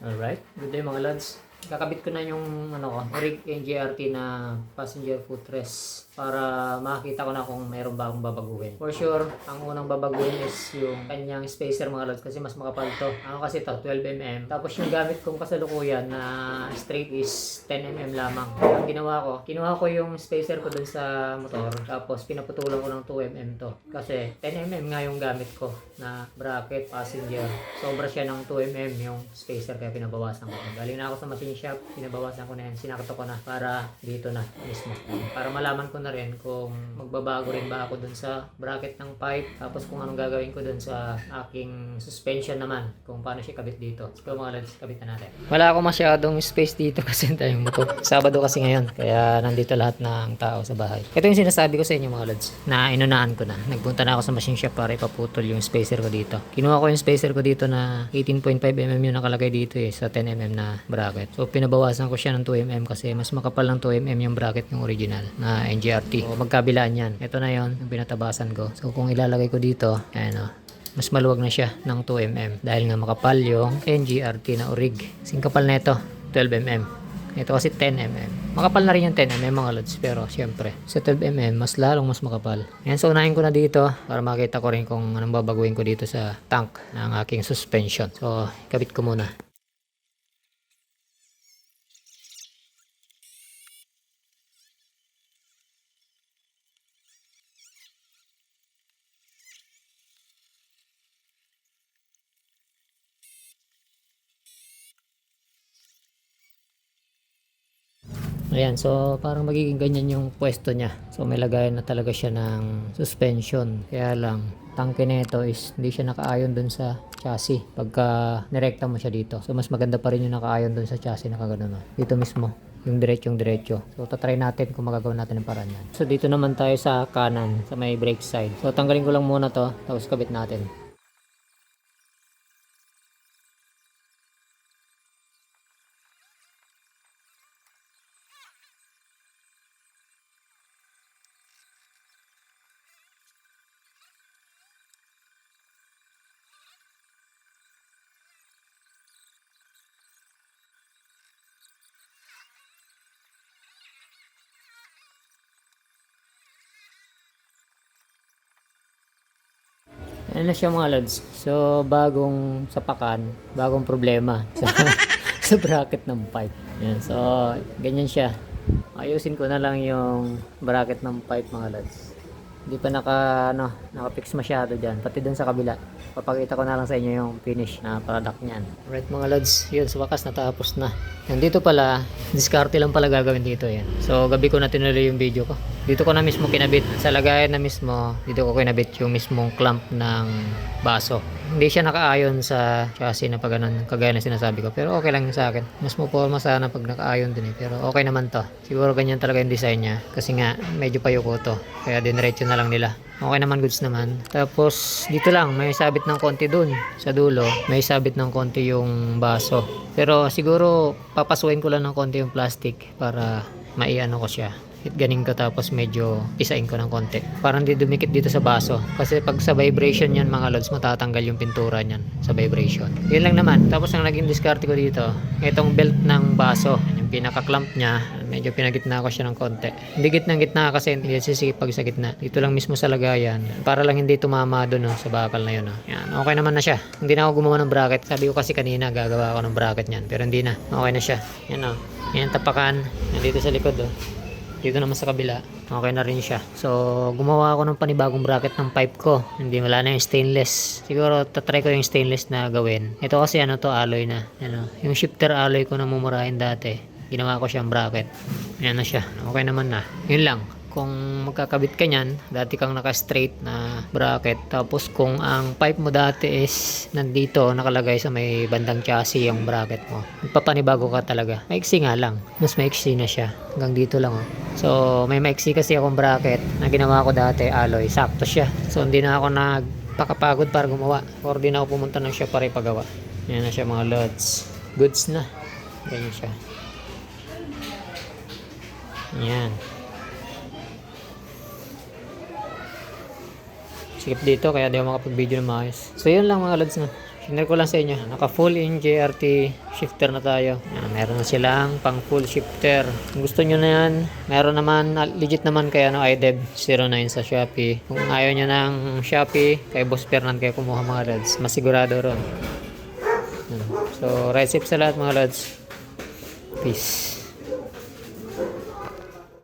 Alright, good day mga lads. Kakabit ko na yung Rig NGRT na passenger footrest para makita ko na kung mayroon ba akong babaguhin. For sure, ang unang babaguhin is yung kanyang spacer mga lads kasi mas makapal to. Ano kasi to, 12mm. Tapos yung gamit kong kasalukuyan na straight is 10mm lamang. Ang ginawa ko, kinuha ko yung spacer ko dun sa motor tapos pinaputulan ko ng 2mm to. Kasi 10mm nga yung gamit ko na bracket passenger. Sobra siya ng 2mm yung spacer kaya pinabawasan ko. Galing na ako sa machine shop, pinabawasan ko na yan, sinakato ko na para dito na mismo. Para malaman ko na rin kung magbabago rin ba ako dun sa bracket ng pipe, tapos kung anong gagawin ko dun sa aking suspension naman, kung paano siya kabit dito. So mga lads, kabitan natin. Wala ako masyadong space dito kasi tayong motor. Sabado kasi ngayon, kaya nandito lahat ng tao sa bahay. Ito yung sinasabi ko sa inyo mga lads, na inunaan ko na. Nagpunta na ako sa machine shop para ipaputol yung spacer ko dito. Kinuha ko yung spacer ko dito na 18.5mm yung nakalagay dito sa 10mm na bracket. So pinabawasan ko siya ng 2mm kasi mas makapal ng 2mm yung bracket ng original na NGRT. So magkabilaan yan. Ito na yon yung pinatabasan ko. So kung ilalagay ko dito, ayan o. Mas maluwag na siya ng 2mm dahil nga makapal yung NGRT na orig. Kasing kapal na ito, 12mm. Ito kasi 10mm. Makapal na rin yung 10mm mga lods. Pero syempre, sa 12mm, mas lalong mas makapal. Yan, so unahin ko na dito para makita ko rin kung anong babaguhin ko dito sa tank ng aking suspension. So, kabit ko muna. Ayan, so parang magiging ganyan yung pwesto niya. So may lagayan na talaga siya ng suspension. Kaya lang, tangke na ito is hindi siya nakaayon dun sa chassis pagka nirekta mo siya dito. So mas maganda pa rin yung nakaayon dun sa chassis na kagano. Dito mismo, yung diretso. So tatry natin kung magagawa natin ng paraan yan. So dito naman tayo sa kanan, sa may brake side. So tanggalin ko lang muna to, tapos kabit natin. Ano na siya mga lods. So, bagong sapakan, bagong problema sa, sa bracket ng pipe. Yan. So, ganyan siya. Ayusin ko na lang yung bracket ng pipe mga lods. Hindi pa naka-fix masyado dyan. Pati dun sa kabila. Papakita ko na lang sa inyo yung finish na product niyan. Alright mga lods, yun sa wakas natapos na. Nandito pala, diskarte lang pala gagawin dito yan. So gabi ko na tinuloy yung video ko. Dito ko na mismo kinabit. Sa lagayan na mismo, dito ko kinabit yung mismong clamp ng baso. Hindi siya nakaayon sa chassis na pag ganun, kagaya na sinasabi ko. Pero okay lang sa akin. Mas maporma sana pag nakaayon din eh. Pero okay naman to. Siguro ganyan talaga yung design niya. Kasi nga, medyo payuko to. Kaya diniretso na lang nila. Okay naman, goods naman. Tapos dito lang, may sabit ng konti dun sa dulo. May sabit ng konti yung baso. Pero siguro papasuin ko lang ng konti yung plastic para maiano ko siya. Ganing ko tapos medyo pisain ko ng konti. Parang hindi dumikit dito sa baso. Kasi pag sa vibration yan mga lods, matatanggal yung pintura niyan sa vibration. Yun lang naman. Tapos ang naging diskarte ko dito, itong belt ng baso. Yung pinaka-clamp niya, medyo pinagitna ko siya ng konti. Hindi gitna kasi hindi sisipag sa gitna. Dito lang mismo sa lagayan. Para lang hindi tumama doon sa bakal na yun. Yan. Okay naman na siya. Hindi na ako gumawa ng bracket. Sabi ko kasi kanina gagawa ako ng bracket niyan. Pero hindi na. Okay na siya. Yan Yan tapakan. Nandito sa likod Dito naman sa kabila, okay na rin siya. So, gumawa ako ng panibagong bracket ng pipe ko. Hindi, wala na yung stainless. Siguro, tatry ko yung stainless na gawin. Ito kasi alloy na. Yung shifter alloy ko na mumurahin dati. Ginawa ko siyang bracket. Ayan na siya. Okay naman na. Yun lang. Kung magkakabit ka nyan, dati kang naka-straight na bracket. Tapos kung ang pipe mo dati is nandito, nakalagay sa may bandang chassis yung bracket mo, magpapanibago ka talaga. Maiksi nga lang. Mas maiksi na siya. Hanggang dito lang So, may maiksi kasi akong bracket na ginawa ko dati, alloy. Sakto siya. So, hindi na ako nagpakapagod para gumawa. Or di na ako pumunta ng shop para ipagawa. Yan na siya mga lods. Goods na. Ganyan siya. Yan. Sikip dito kaya di ako makapag-video na maayos. So yun lang mga lods na. Sinare ko lang sa inyo. Naka full in JRT shifter na tayo. Yan, meron na silang pang full shifter. Kung gusto nyo na yan, meron naman, legit naman kay iDev 09 sa Shopee. Kung ayaw nyo ng Shopee, kay Boss Fernand kayo kumuha mga lads. Masigurado ron. Yan. So, ride safe sa lahat mga lads. Peace.